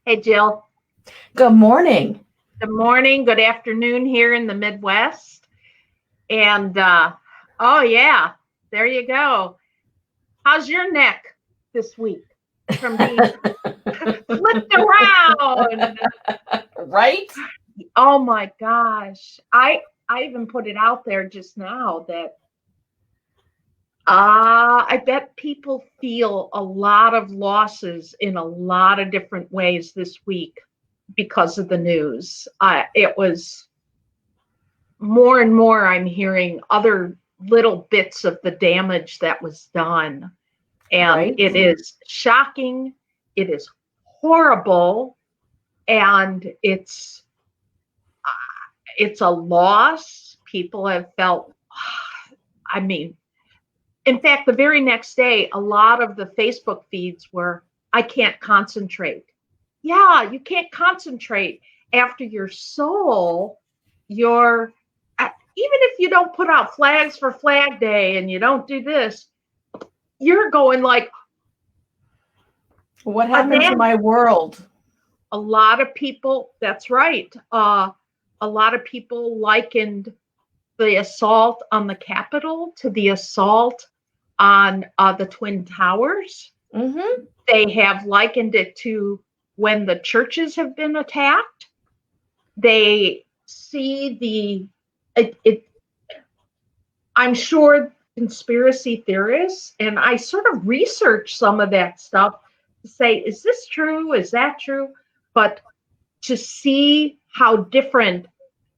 Hey, Jill. Good morning. Good morning. Good afternoon here in the Midwest. And oh, yeah, there you go. How's your neck this week from being flipped around? Right? Oh, my gosh. I even put it out there just now that I bet people feel a lot of losses in a lot of different ways this week because of the news. It was more and more I'm hearing other little bits of the damage that was done. And Right. It is shocking. It is horrible. And it's a loss. People have felt, I mean, in fact, the very next day, a lot of the Facebook feeds were, I can't concentrate. Yeah, you can't concentrate after your soul, even if you don't put out flags for Flag Day and you don't do this, you're going like, what happened to my world? A lot of people, that's right. A lot of people likened the assault on the Capitol to the assault on the Twin Towers. Mm-hmm. They have likened it to when the churches have been attacked. They see I'm sure conspiracy theorists, and I sort of research some of that stuff to say, is this true? Is that true? But to see how different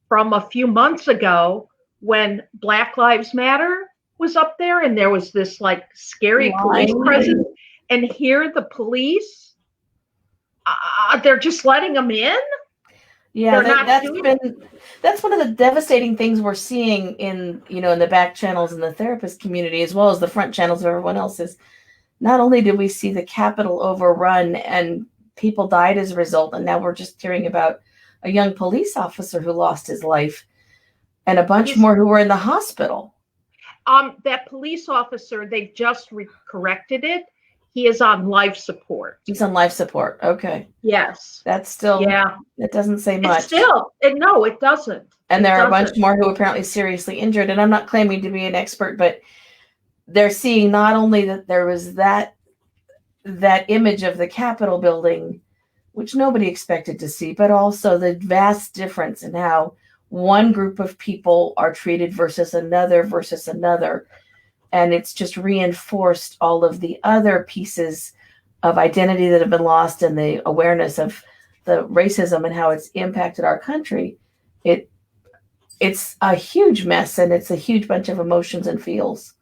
from a few months ago when Black Lives Matter was up there and there was this like scary police presence, and here the police, they're just letting them in. Yeah, that's one of the devastating things we're seeing in the back channels in the therapist community, as well as the front channels of everyone else. Is not only did we see the Capitol overrun and people died as a result, and now we're just hearing about a young police officer who lost his life and a bunch more who were in the hospital. That police officer, they've just corrected it. He is on life support. He's on life support. Okay. Yes. That's still, it doesn't say much. No, it doesn't. And there are a bunch more who are apparently seriously injured. And I'm not claiming to be an expert, but they're seeing not only that there was that image of the Capitol building, which nobody expected to see, but also the vast difference in how one group of people are treated versus another. And it's just reinforced all of the other pieces of identity that have been lost and the awareness of the racism and how it's impacted our country. It's a huge mess, and it's a huge bunch of emotions and feels.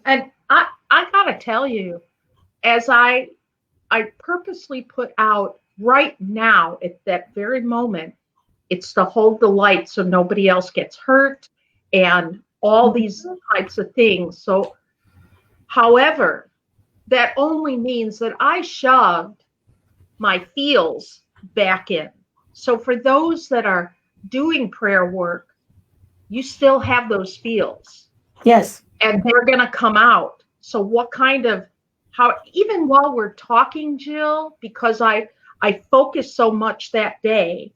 And I gotta tell you, as I purposely put out right now at that very moment, it's to hold the light so nobody else gets hurt and all these types of things. So, however, that only means that I shoved my feels back in. So for those that are doing prayer work, you still have those feels. Yes. And they're going to come out. So even while we're talking, Jill, because I focused so much that day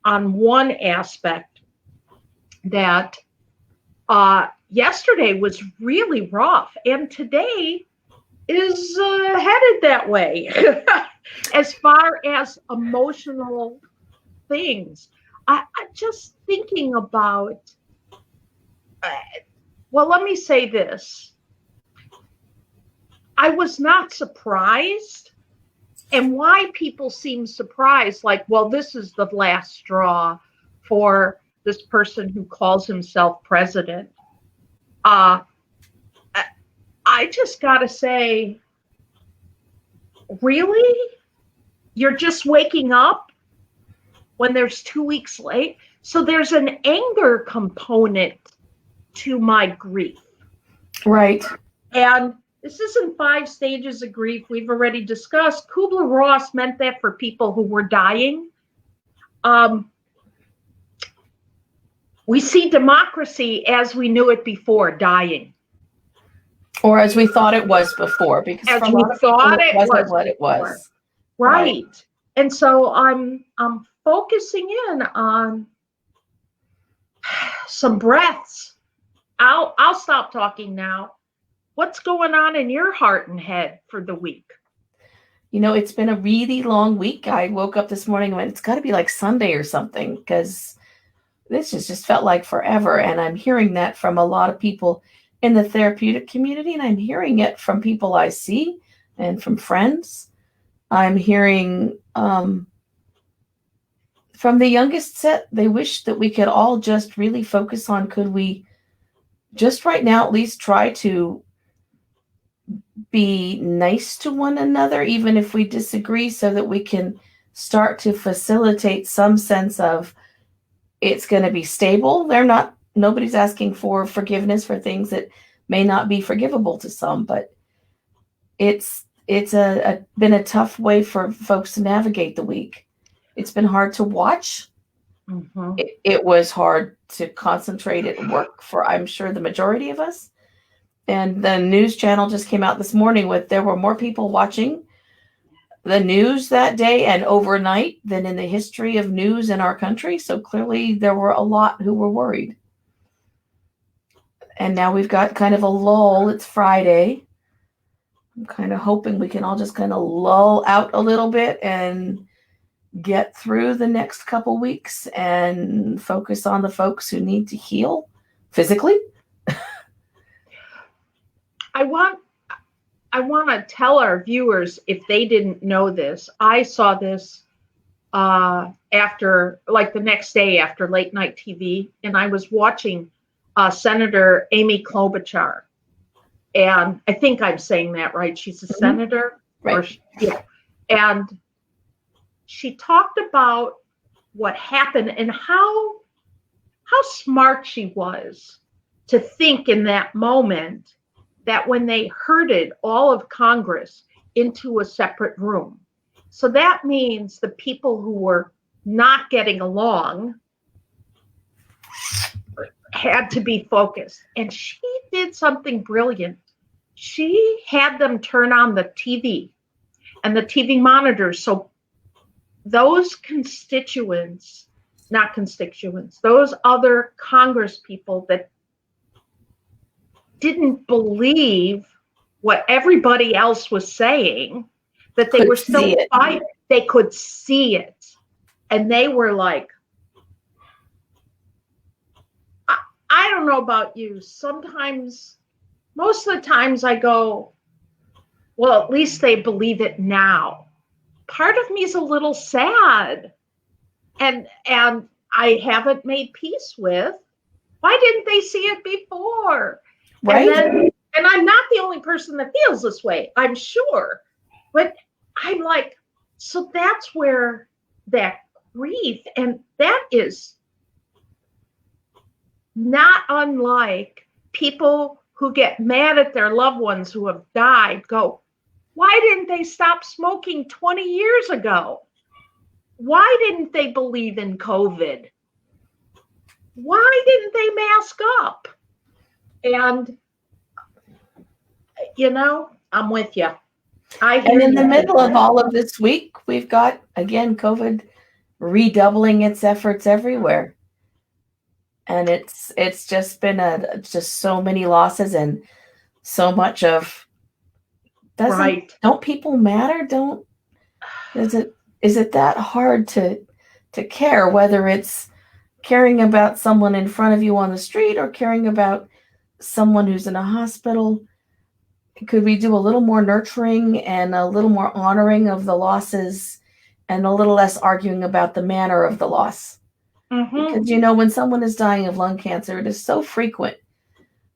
on one aspect that yesterday was really rough, and today is headed that way. As far as emotional things, I'm just thinking about, well, let me say this. I was not surprised, and why people seem surprised, like, well, this is the last straw for this person who calls himself president. I just got to say, really? You're just waking up when there's 2 weeks late? So there's an anger component to my grief. Right. And this isn't 5 stages of grief. We've already discussed. Kubler-Ross meant that for people who were dying. We see democracy as we knew it before, dying. Or as we thought it was before, because as for a we lot of thought people, it wasn't was what it was. Right. And so I'm focusing in on some breaths. I'll stop talking now. What's going on in your heart and head for the week? It's been a really long week. I woke up this morning and went, it's got to be like Sunday or something, because this has just felt like forever. And I'm hearing that from a lot of people in the therapeutic community, and I'm hearing it from people I see and from friends. I'm hearing from the youngest set, they wish that we could all just really focus on, could we just right now at least try to be nice to one another, even if we disagree, so that we can start to facilitate some sense of it's going to be stable. Nobody's asking for forgiveness for things that may not be forgivable to some, but it's been a tough way for folks to navigate the week. It's been hard to watch. Mm-hmm. It was hard to concentrate at work for, I'm sure, the majority of us. And the news channel just came out this morning with, there were more people watching the news that day and overnight than in the history of news in our country. So clearly there were a lot who were worried. And now we've got kind of a lull. It's Friday. I'm kind of hoping we can all just kind of lull out a little bit and get through the next couple weeks and focus on the folks who need to heal physically. I want to tell our viewers, if they didn't know this, I saw this after, like the next day after late night TV, and I was watching Senator Amy Klobuchar. And I think I'm saying that right. She's a senator. Right. Yeah. And she talked about what happened and how smart she was to think in that moment that when they herded all of Congress into a separate room. So that means the people who were not getting along had to be focused. And she did something brilliant. She had them turn on the TV and the TV monitors. So those those other Congress people that didn't believe what everybody else was saying, that they were still fighting, they could see it. And they were like, I don't know about you. Sometimes, most of the times I go, well, at least they believe it now. Part of me is a little sad. And I haven't made peace with, why didn't they see it before? Right. And I'm not the only person that feels this way, I'm sure. But I'm like, so that's where that grief, and that is not unlike people who get mad at their loved ones who have died, go, why didn't they stop smoking 20 years ago? Why didn't they believe in COVID? Why didn't they mask up? And, I'm with you. And in the middle of all of this week, we've got, again, COVID redoubling its efforts everywhere. And it's just been just so many losses and so much of, don't people matter? Is it that hard to care, whether it's caring about someone in front of you on the street or caring about someone who's in a hospital? Could we do a little more nurturing and a little more honoring of the losses and a little less arguing about the manner of the loss? Mm-hmm. Because, when someone is dying of lung cancer, it is so frequent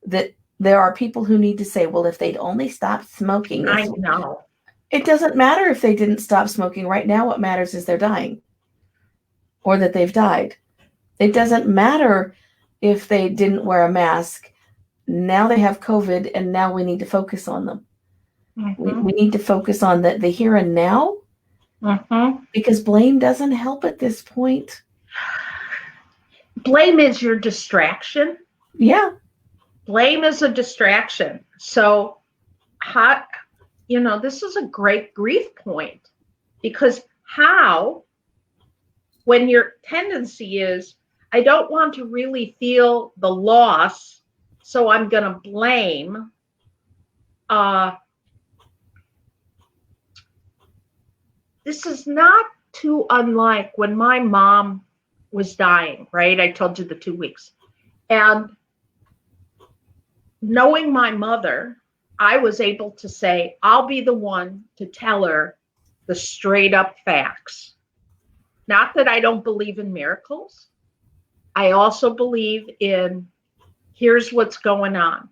that there are people who need to say, well, if they'd only stopped smoking. I know. It doesn't matter if they didn't stop smoking. Right now, what matters is they're dying or that they've died. It doesn't matter if they didn't wear a mask. Now they have COVID, and now we need to focus on them. Mm-hmm. We need to focus on the here and now, because blame doesn't help at this point. Blame is your distraction. Yeah. Blame is a distraction. So, this is a great grief point, because how, when your tendency is, I don't want to really feel the loss, so I'm going to blame. This is not too unlike when my mom was dying, right? I told you the 2 weeks. And knowing my mother, I was able to say, I'll be the one to tell her the straight up facts. Not that I don't believe in miracles. I also believe in here's what's going on.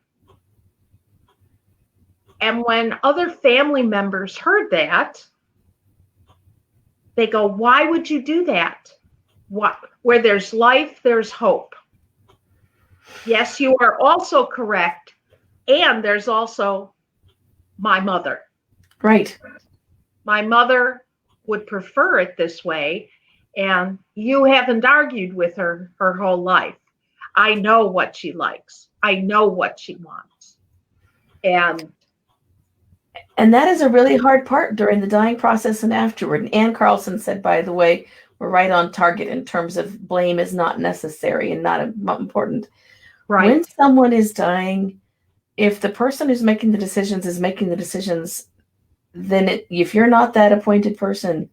And when other family members heard that, they go, why would you do that? What? Where there's life, there's hope. Yes, you are also correct. And there's also my mother. Right. My mother would prefer it this way. And you haven't argued with her her whole life. I know what she likes. I know what she wants. And that is a really hard part during the dying process and afterward. And Ann Carlson said, by the way, we're right on target in terms of blame is not necessary and not important. right. When someone is dying, if the person who's making the decisions is making the decisions, then if you're not that appointed person,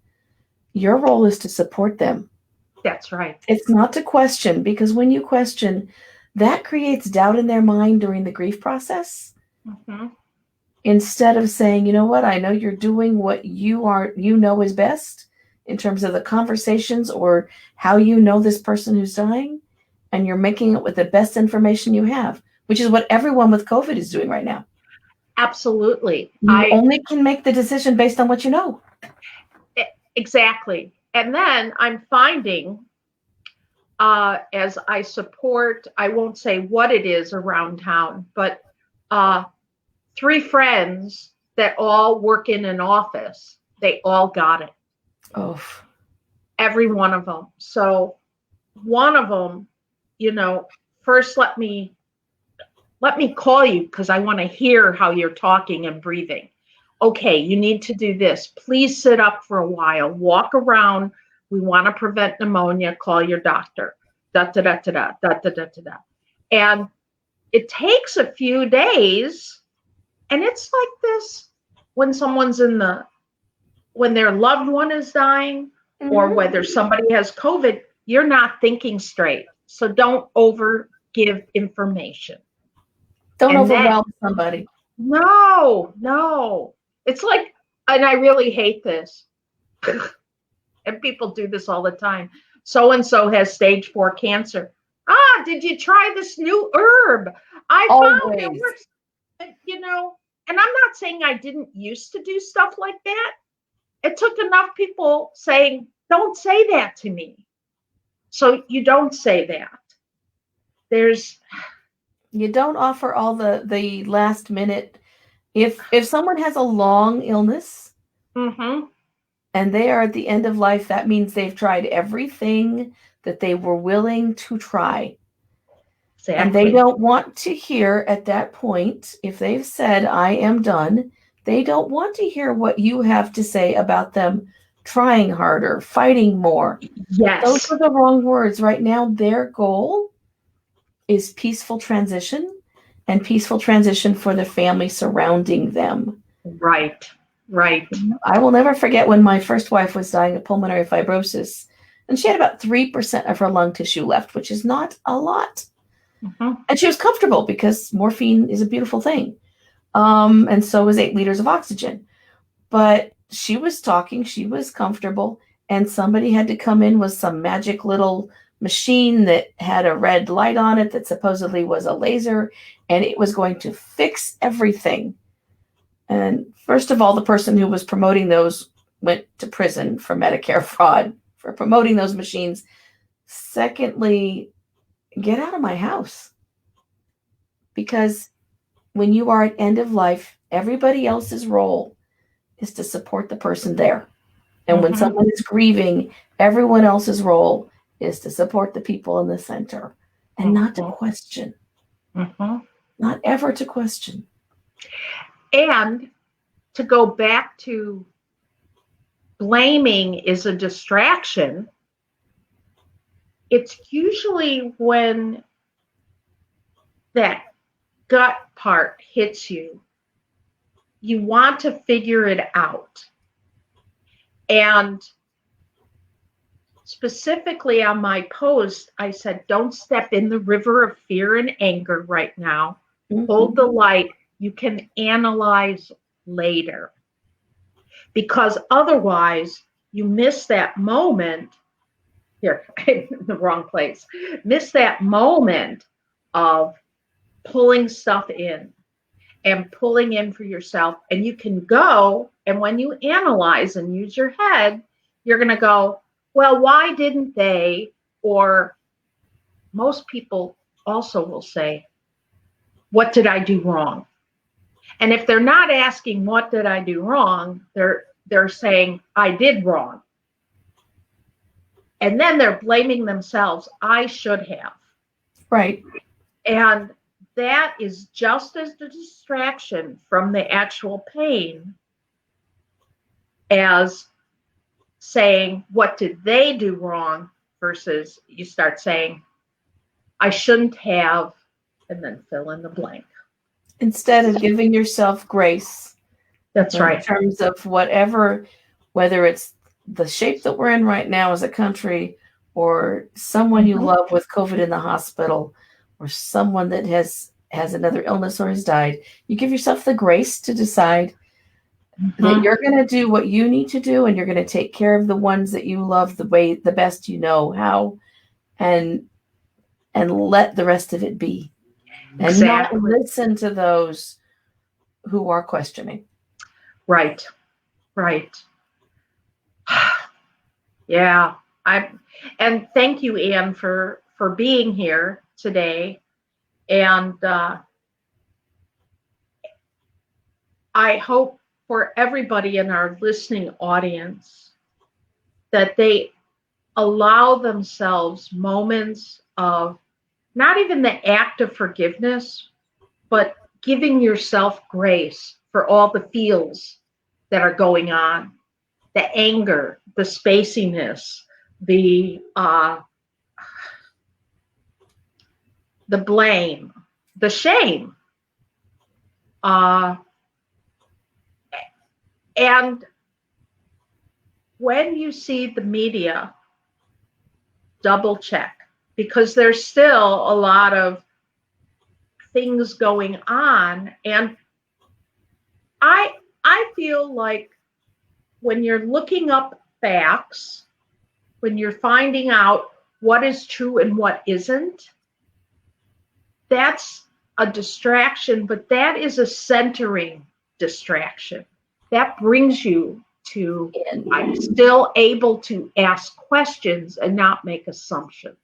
your role is to support them. That's right. It's not to question, because when you question, that creates doubt in their mind during the grief process. Mm-hmm. Instead of saying, you know what, I know you're doing what you know is best in terms of the conversations or how you know this person who's dying, and you're making it with the best information you have, which is what everyone with COVID is doing right now. Absolutely. You only can make the decision based on what you know. Exactly. And then I'm finding, as I support, I won't say what it is around town, but 3 friends that all work in an office, they all got it. Oh. Every one of them. So one of them, first let me call you because I want to hear how you're talking and breathing. Okay, you need to do this. Please sit up for a while. Walk around. We want to prevent pneumonia. Call your doctor. Da da da da da da da da da. And it takes a few days, and it's like this when someone's when their loved one is dying, or whether somebody has COVID, you're not thinking straight. So don't over give information. Don't overwhelm somebody. No. It's like, and I really hate this, and people do this all the time. So-and-so has stage 4 cancer. Did you try this new herb? I found it works. And I'm not saying I didn't used to do stuff like that. It took enough people saying, don't say that to me. So you don't say that. You don't offer all the last minute. If someone has a long illness, mm-hmm. and they are at the end of life, that means they've tried everything that they were willing to try. Exactly. And they don't want to hear at that point, if they've said, I am done, they don't want to hear what you have to say about them trying harder, fighting more. Yes. Those are the wrong words. Right now, their goal is peaceful transition, and peaceful transition for the family surrounding them. Right. I will never forget when my first wife was dying of pulmonary fibrosis, and she had about 3% of her lung tissue left, which is not a lot. Mm-hmm. And she was comfortable because morphine is a beautiful thing. And so was 8 liters of oxygen. But she was talking, she was comfortable, and somebody had to come in with some magic little machine that had a red light on it that supposedly was a laser, and it was going to fix everything. And first of all, the person who was promoting those went to prison for Medicare fraud for promoting those machines. Secondly, get out of my house. Because when you are at end of life, everybody else's role is to support the person there. And when someone is grieving, everyone else's role is to support the people in the center and not to question. Not ever to question. And to go back to blaming is a distraction, it's usually when that gut part hits you, you want to figure it out. And specifically on my post, I said, don't step in the river of fear and anger right now. Mm-hmm. Hold the light. You can analyze later. Because otherwise, you miss that moment. Here, I'm in the wrong place. Miss that moment of pulling stuff in and pulling in for yourself. And you can go, and when you analyze and use your head, you're going to go, well, why didn't they? Or most people also will say, what did I do wrong? And if they're not asking, what did I do wrong? They're saying, I did wrong. And then they're blaming themselves. I should have. Right. And that is just as the distraction from the actual pain as saying, what did they do wrong? Versus you start saying, I shouldn't have, and then fill in the blank. Instead of giving yourself grace. That's right. In terms of whatever, whether it's the shape that we're in right now as a country, or someone you love with COVID in the hospital, or someone that has another illness or has died, you give yourself the grace to decide that you're going to do what you need to do, and you're going to take care of the ones that you love the best you know how, and let the rest of it be. And not listen to those who are questioning. Right. Yeah. And thank you, Anne, for being here today. And I hope for everybody in our listening audience that they allow themselves moments of not even the act of forgiveness, but giving yourself grace for all the feels that are going on, the anger, the spaciness, the blame, the shame. And when you see the media, double check, because there's still a lot of things going on. And I feel like when you're looking up facts, when you're finding out what is true and what isn't, that's a distraction, but that is a centering distraction. That brings you to, I'm still able to ask questions and not make assumptions.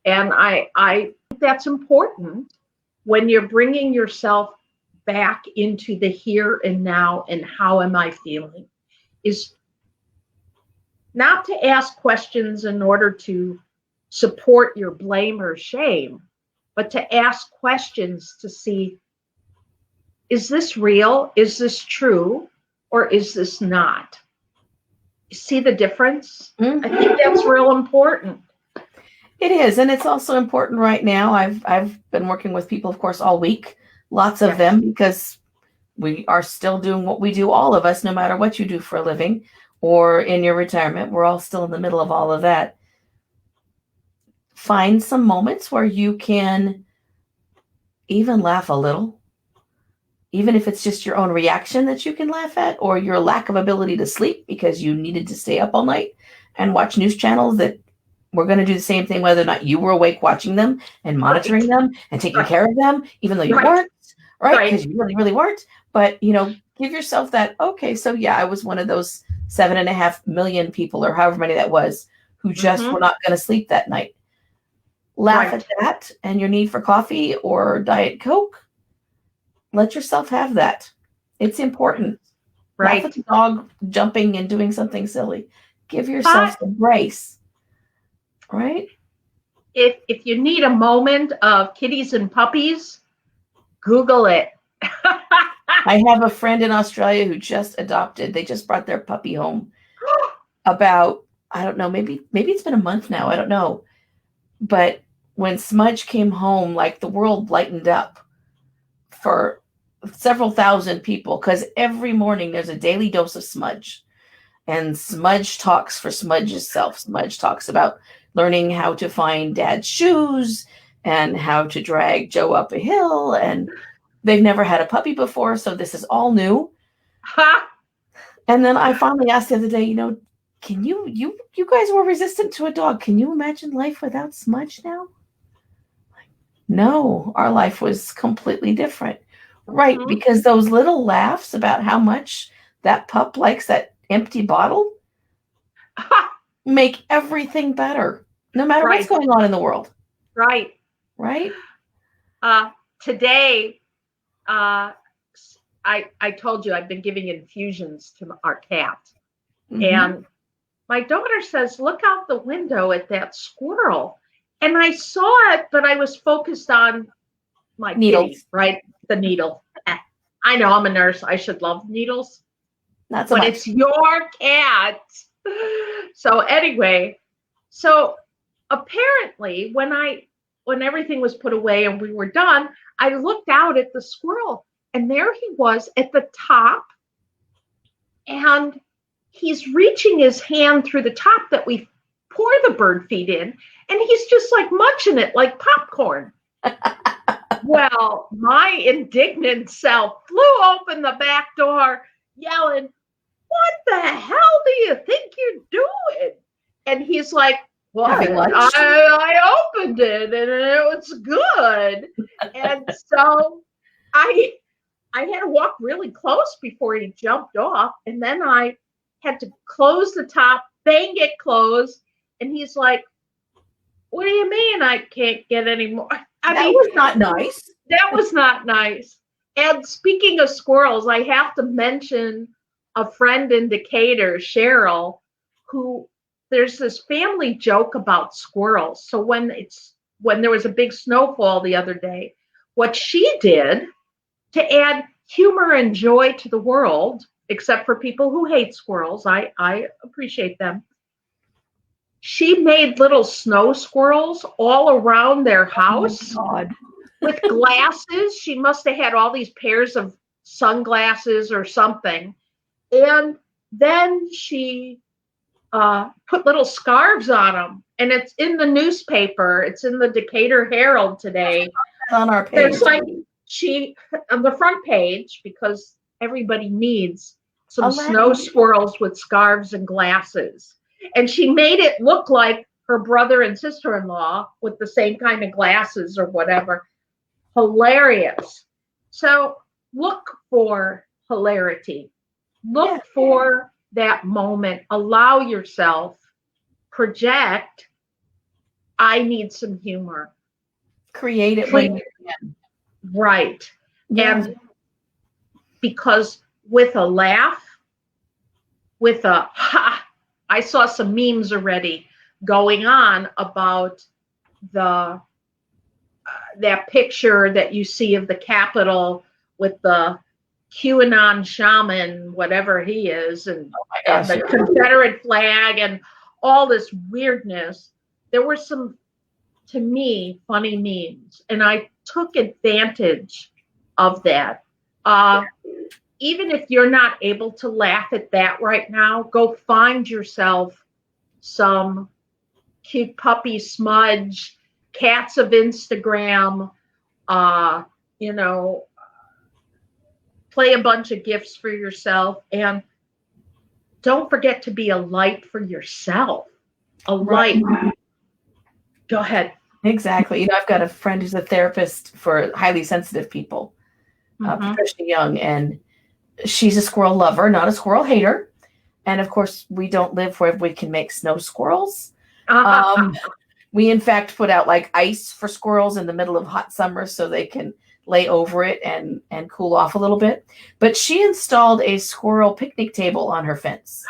And I think that's important when you're bringing yourself back into the here and now and how am I feeling, is not to ask questions in order to support your blame or shame, but to ask questions to see, is this real? Is this true? Or is this not? You see the difference? I think that's real important. It is, and it's also important right now. I've been working with people, of course, all week, lots of them, because we are still doing what we do, all of us, no matter what you do for a living or in your retirement. We're all still in the middle of all of that. Find some moments where you can even laugh a little, even if it's just your own reaction that you can laugh at, or your lack of ability to sleep because you needed to stay up all night and watch news channels that were going to do the same thing, whether or not you were awake watching them and monitoring them and taking care of them, even though you weren't, right? Because you really, really weren't. But, give yourself that, okay, so yeah, I was one of those 7.5 million people, or however many that was, who just were not going to sleep that night. Laugh at that and your need for coffee or Diet Coke. Let yourself have that. It's important. Laugh at the dog jumping and doing something silly. Give yourself some grace. Right? If you need a moment of kitties and puppies, Google it. I have a friend in Australia who just adopted. They just brought their puppy home. about, I don't know, maybe it's been a month now, I don't know. But when Smudge came home, like the world lightened up for several thousand people, because every morning there's a daily dose of Smudge. And Smudge talks for Smudge's self. Smudge talks about learning how to find Dad's shoes and how to drag Joe up a hill. And they've never had a puppy before, so this is all new. And then I finally asked the other day, can you guys were resistant to a dog. Can you imagine life without Smudge now? No, our life was completely different. Right, because those little laughs about how much that pup likes that empty bottle make everything better, no matter what's going on in the world. Right. Today, I told you I've been giving infusions to our cat. And my daughter says, look out the window at that squirrel. And I saw it, but I was focused on my needles, kitty, right? The needle. I know I'm a nurse. I should love needles. Not so much. But it's your cat. So anyway, apparently when everything was put away and we were done, I looked out at the squirrel and there he was at the top and he's reaching his hand through the top that we pour the bird feed in and he's just like munching it like popcorn. Well, my indignant self flew open the back door yelling, what the hell do you think you're doing? And he's like, well, I opened it and it was good. And so I had to walk really close before he jumped off. And then I had to close the top, bang it closed. And he's like, what do you mean I can't get any more? That was not nice. That was not nice. And speaking of squirrels, I have to mention a friend in Decatur, Cheryl, who there's this family joke about squirrels. So when there was a big snowfall the other day, what she did to add humor and joy to the world, except for people who hate squirrels, I appreciate them. She made little snow squirrels all around their house with glasses. She must have had all these pairs of sunglasses or something. And then she put little scarves on them. And it's in the newspaper. It's in the Decatur Herald today. On our page. It's like on the front page, because everybody needs some snow squirrels with scarves and glasses. And she made it look like her brother and sister-in-law with the same kind of glasses or whatever. Hilarious. So look for hilarity. Look for that moment. Allow yourself. Project. I need some humor. Create it when you can. Right. Yeah. And because with a laugh, with a ha, I saw some memes already going on about that picture that you see of the Capitol with the QAnon shaman, whatever he is, and the Confederate flag and all this weirdness. There were some, to me, funny memes, and I took advantage of that. Even if you're not able to laugh at that right now, go find yourself some cute puppy Smudge, cats of Instagram, play a bunch of gifts for yourself, and don't forget to be a light for yourself. A light. Go ahead. Exactly. I've got a friend who's a therapist for highly sensitive people, Patricia Young, and she's a squirrel lover, not a squirrel hater. And of course, we don't live where we can make snow squirrels. We, in fact, put out like ice for squirrels in the middle of hot summer so they can lay over it and cool off a little bit. But she installed a squirrel picnic table on her fence.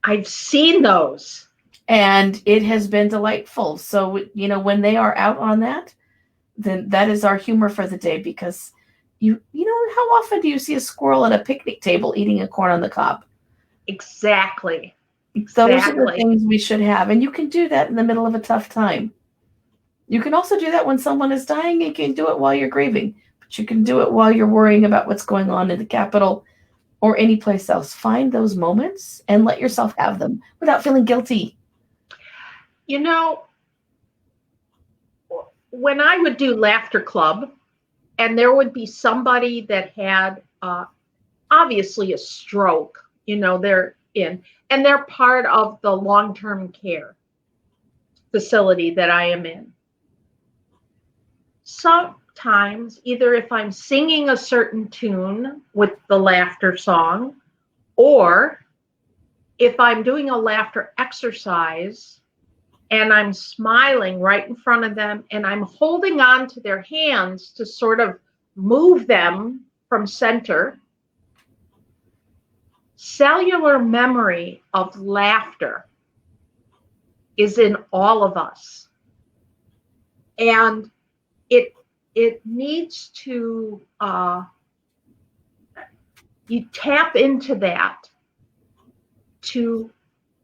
I've seen those. And it has been delightful. So, when they are out on that, then that is our humor for the day, because how often do you see a squirrel at a picnic table eating a corn on the cob? Exactly. Those are the Exactly. things we should have. And you can do that in the middle of a tough time. You can also do that when someone is dying. You can do it while you're grieving. But you can do it while you're worrying about what's going on in the Capitol or any place else. Find those moments and let yourself have them without feeling guilty. You know, when I would do Laughter Club, and there would be somebody that had obviously a stroke, they're in, and they're part of the long-term care facility that I am in. Sometimes, either if I'm singing a certain tune with the laughter song, or if I'm doing a laughter exercise and I'm smiling right in front of them and I'm holding on to their hands to sort of move them from center, cellular memory of laughter is in all of us. And it needs to, you tap into that to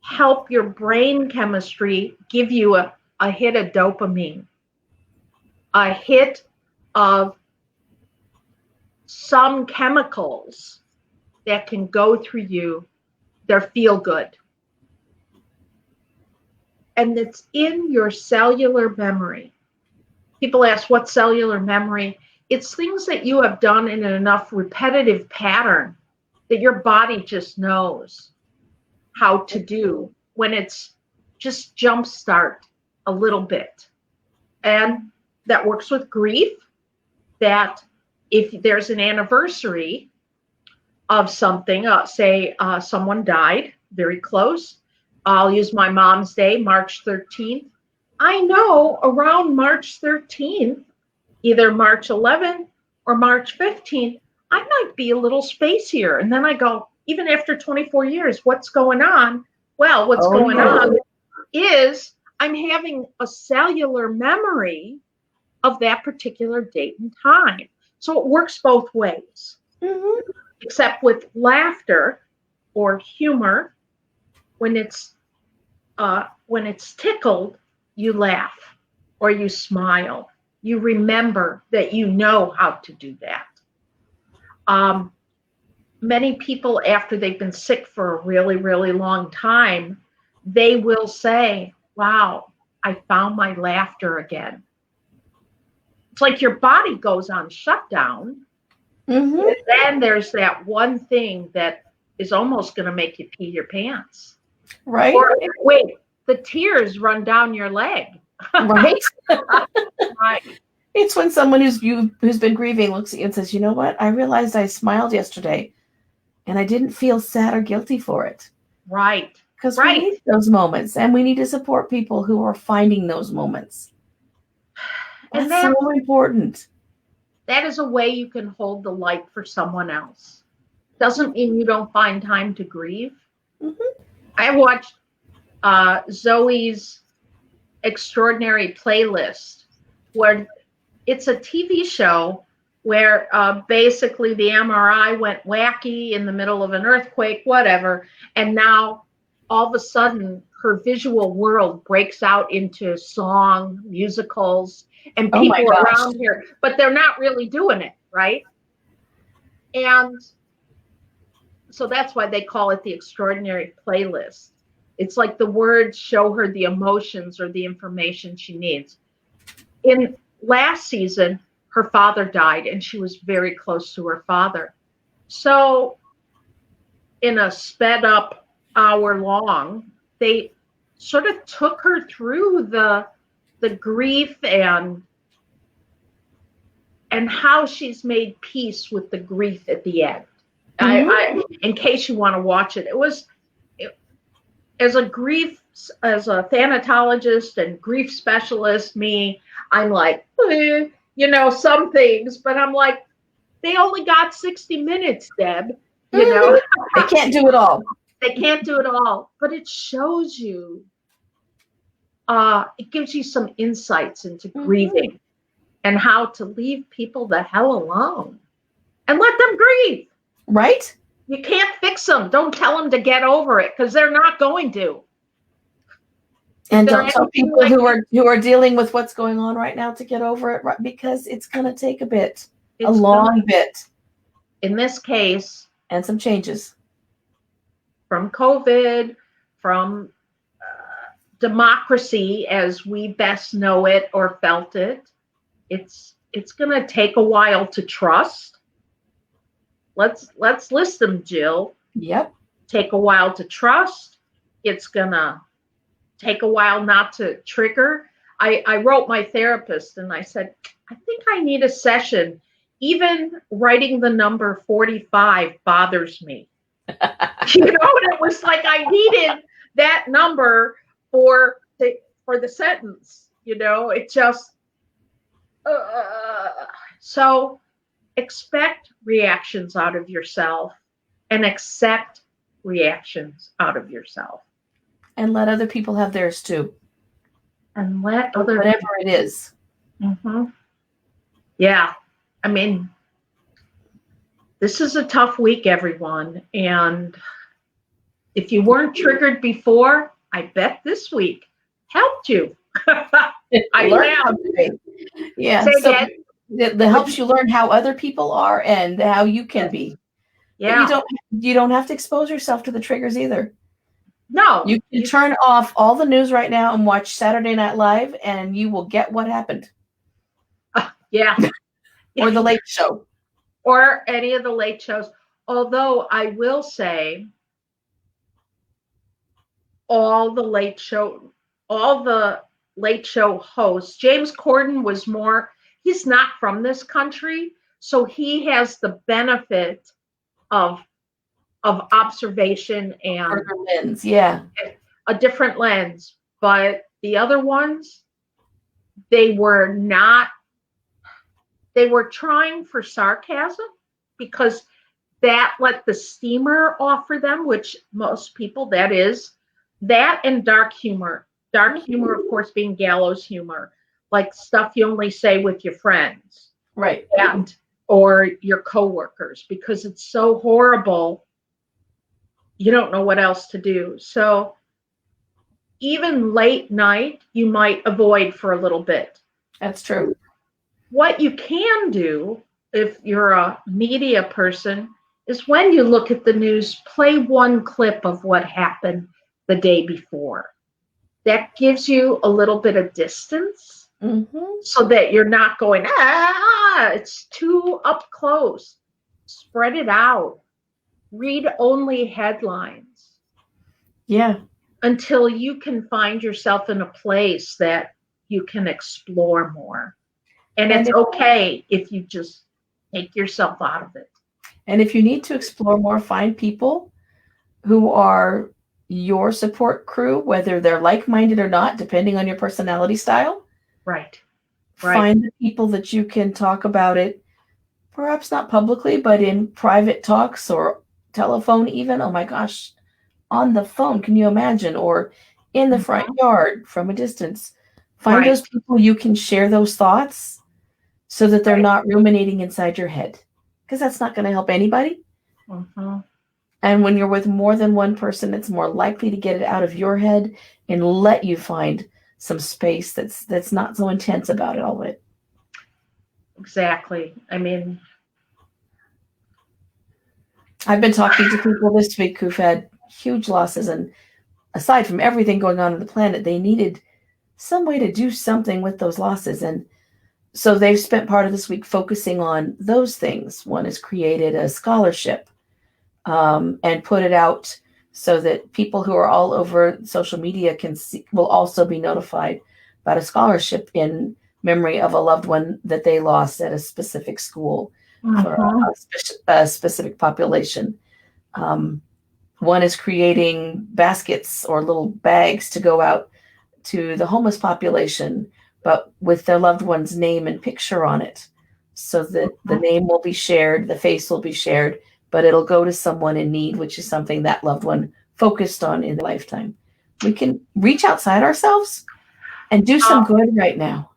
help your brain chemistry give you a hit of dopamine, a hit of some chemicals that can go through you. They're feel good. And it's in your cellular memory. People ask, what's cellular memory? It's things that you have done in enough repetitive pattern that your body just knows how to do when it's just jumpstart a little bit. And that works with grief, that if there's an anniversary of something, say someone died very close, I'll use my mom's day, March 13th. I know around March 13th, either March 11th or March 15th, I might be a little spacier. And then I go, even after 24 years, what's going on? Well, what's going on is I'm having a cellular memory of that particular date and time. So it works both ways. Mm-hmm. Except with laughter or humor, when it's tickled, you laugh or you smile. You remember that you know how to do that. Many people, after they've been sick for a really, really long time, they will say, wow, I found my laughter again. It's like your body goes on shutdown. Mm-hmm. And then there's that one thing that is almost going to make you pee your pants. Right. Or wait, the tears run down your leg. Right. Right. It's when someone who's been grieving looks at you and says, you know what? I realized I smiled yesterday and I didn't feel sad or guilty for it. Right. Because we need those moments, and we need to support people who are finding those moments. And that's so important. That is a way you can hold the light for someone else. Doesn't mean you don't find time to grieve. Mm-hmm. I watched Zoe's Extraordinary Playlist, where it's a TV show where basically the MRI went wacky in the middle of an earthquake, whatever, and now all of a sudden her visual world breaks out into song, musicals, and people around here, but they're not really doing it, right? And so that's why they call it the Extraordinary Playlist. It's like the words show her the emotions or the information she needs. In last season, her father died, and she was very close to her father. So in a sped up hour long, they sort of took her through the grief and how she's made peace with the grief at the end. Mm-hmm. In case you want to watch it, as a thanatologist and grief specialist, I'm like, some things, but I'm like, they only got 60 minutes, Deb. They can't do it all. They can't do it all, but it shows you, it gives you some insights into grieving and how to leave people the hell alone and let them grieve. Right? You can't fix them. Don't tell them to get over it, because they're not going to. And don't tell people who are dealing with what's going on right now to get over it, because it's going to take a long bit. In this case, and some changes from COVID, from democracy as we best know it or felt it. It's going to take a while to trust. Let's list them, Jill. Yep. Take a while to trust. It's going to take a while not to trigger. I wrote my therapist and I said, I think I need a session. Even writing the number 45 bothers me. And it was like I needed that number for the sentence. It just so expect reactions out of yourself and accept reactions out of yourself. And let other people have theirs too. And whatever it is. Mm-hmm. Yeah. I mean, this is a tough week, everyone. And if you weren't triggered before, I bet this week helped you. I learned how to be. Yeah. So that helps you learn how other people are and how you can be. Yeah. You don't have to expose yourself to the triggers either. No. You can turn off all the news right now and watch Saturday Night Live, and you will get what happened. Yeah. Or the Late Show. Or any of the late shows. Although I will say, all the late show hosts, James Corden was he's not from this country, so he has the benefit of observation and lens, yeah, a different lens. But the other ones, they were trying for sarcasm, because that let the steamer off for them, which most people, that is that, and dark humor. Dark humor, of course, being gallows humor, like stuff you only say with your friends. Right. Or your coworkers, because it's so horrible. You don't know what else to do. So even late night, you might avoid for a little bit. That's true. What you can do, if you're a media person, is when you look at the news, play one clip of what happened the day before. That gives you a little bit of distance, so that you're not going, it's too up close. Spread it out. Read only headlines. Yeah. Until you can find yourself in a place that you can explore more. And it's okay if you just take yourself out of it. And if you need to explore more, find people who are your support crew, whether they're like-minded or not, depending on your personality style. Right. Find the people that you can talk about it, perhaps not publicly, but in private talks or telephone even. Oh my gosh, on the phone, can you imagine? Or in the front yard from a distance. Find those people you can share those thoughts, so that they're not ruminating inside your head, because that's not going to help anybody. And when you're with more than one person, it's more likely to get it out of your head and let you find some space that's not so intense about it all of it. Exactly. I mean, I've been talking to people this week who've had huge losses, and aside from everything going on the planet, they needed some way to do something with those losses. And so they've spent part of this week focusing on those things. One has created a scholarship and put it out so that people who are all over social media will also be notified about a scholarship in memory of a loved one that they lost at a specific school for a specific population. One is creating baskets or little bags to go out to the homeless population, but with their loved one's name and picture on it, so that the name will be shared, the face will be shared, but it'll go to someone in need, which is something that loved one focused on in their lifetime. We can reach outside ourselves and do some good right now.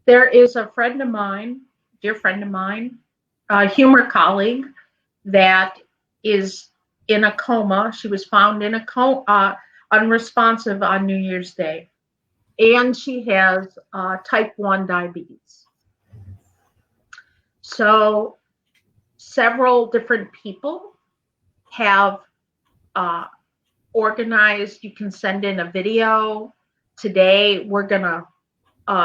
There is a friend of mine, dear friend of mine, a humor colleague, that is in a coma. She was found in a coma, unresponsive on New Year's Day. And she has type 1 diabetes. So several different people have organized. You can send in a video. Today, we're going to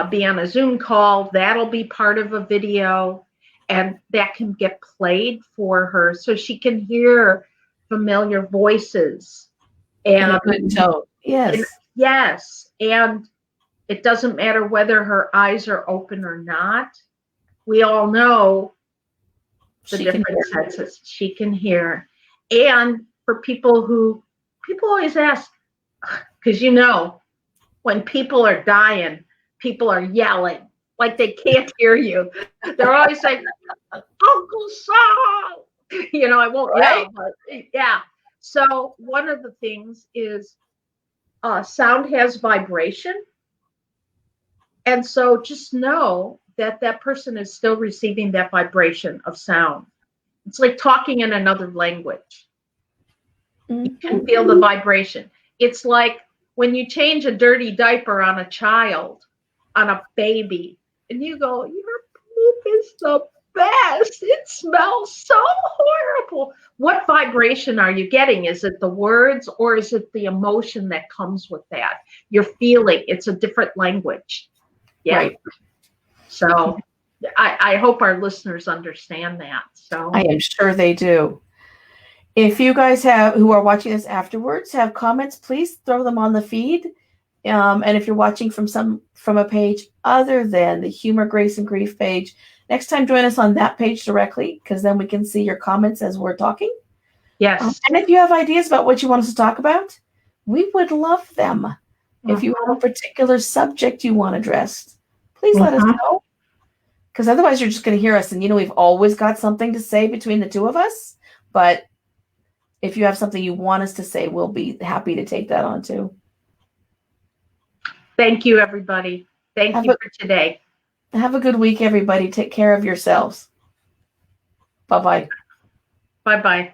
be on a Zoom call. That'll be part of a video, and that can get played for her so she can hear familiar voices. And yes. And, yes. And it doesn't matter whether her eyes are open or not. We all know the different senses. She can hear. And for people always ask, because when people are dying, people are yelling like they can't hear you. They're always saying, Uncle Saul. I won't yell, but yeah. So one of the things is sound has vibration. And so just know that that person is still receiving that vibration of sound. It's like talking in another language. Mm-hmm. You can feel the vibration. It's like when you change a dirty diaper on a child, on a baby, and you go, your poop is the best. It smells so horrible. What vibration are you getting? Is it the words or is it the emotion that comes with that? You're feeling it's a different language. Yeah. Right. So I hope our listeners understand that. So I am sure they do. If you guys who are watching this afterwards have comments, please throw them on the feed. And if you're watching from a page other than the Humor, Grace, and Grief page, next time join us on that page directly, because then we can see your comments as we're talking. Yes. And if you have ideas about what you want us to talk about, we would love them. Mm-hmm. If you have a particular subject you want addressed, please let us know. Because otherwise you're just going to hear us. And, we've always got something to say between the two of us. But if you have something you want us to say, we'll be happy to take that on too. Thank you, everybody. Thank you for today. Have a good week, everybody. Take care of yourselves. Bye-bye. Bye-bye.